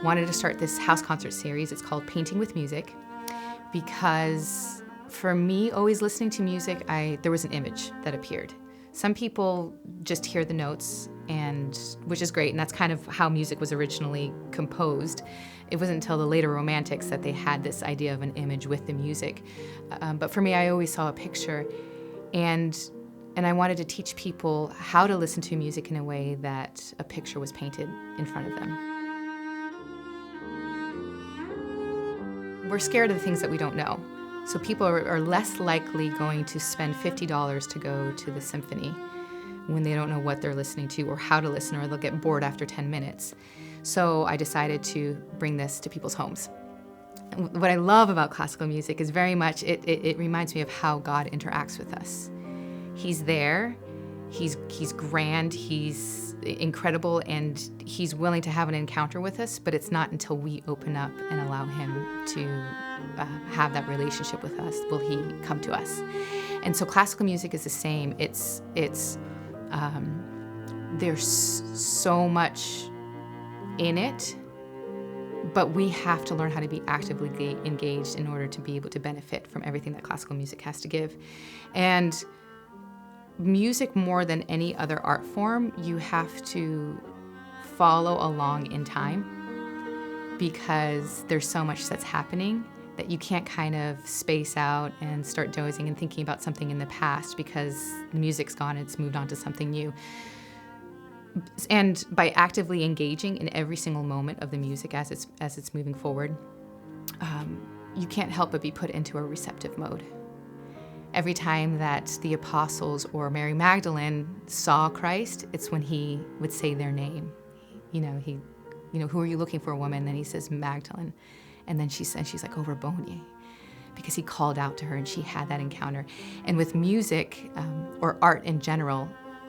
wanted to start this house concert series. It's called Painting with Music, because for me, always listening to music, there was an image that appeared. Some people just hear the notes, which is great, and that's kind of how music was originally composed. It wasn't until the later Romantics that they had this idea of an image with the music. But for me, I always saw a picture, and I wanted to teach people how to listen to music in a way that a picture was painted in front of them. We're scared of the things that we don't know. So people are less likely going to spend $50 to go to the symphony when they don't know what they're listening to or how to listen, or they'll get bored after 10 minutes. So I decided to bring this to people's homes. What I love about classical music is very much, it reminds me of how God interacts with us. He's there, he's grand, he's incredible, and he's willing to have an encounter with us, but it's not until we open up and allow him to have that relationship with us will he come to us. And so classical music is the same. There's so much in it, but we have to learn how to be actively engaged in order to be able to benefit from everything that classical music has to give. And music, more than any other art form, you have to follow along in time, because there's so much that's happening that you can't kind of space out and start dozing and thinking about something in the past, because the music's gone and it's moved on to something new. And by actively engaging in every single moment of the music as it's moving forward, you can't help but be put into a receptive mode. Every time that the apostles or Mary Magdalene saw Christ, it's when he would say their name. Who are you looking for, woman? And then he says, Magdalene. And then she's like, oh, Rabboni, because he called out to her and she had that encounter. And with music, or art in general,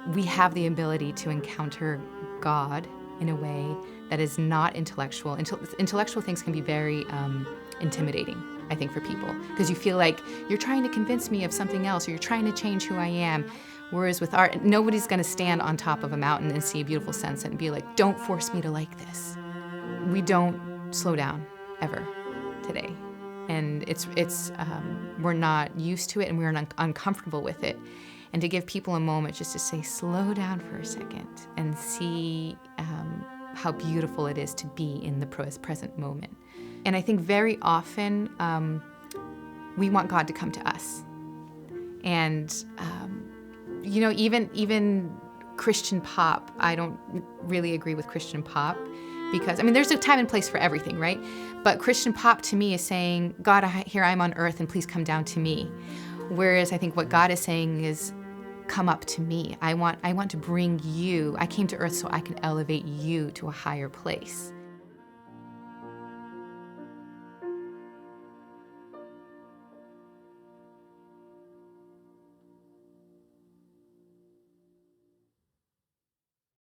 we have the ability to encounter God in a way that is not intellectual. Intellectual things can be very intimidating, I think, for people, because you feel like you're trying to convince me of something else, or you're trying to change who I am. Whereas with art, nobody's gonna stand on top of a mountain and see a beautiful sunset and be like, don't force me to like this. We don't slow down, ever, today. And we're not used to it, and we're uncomfortable with it. And to give people a moment just to say, slow down for a second and see how beautiful it is to be in the present moment. And I think very often we want God to come to us. And even Christian pop, I don't really agree with Christian pop, because, there's a time and place for everything, right? But Christian pop to me is saying, God, here I'm on earth and please come down to me. Whereas I think what God is saying is, come up to me. I want to bring you. I came to earth so I can elevate you to a higher place.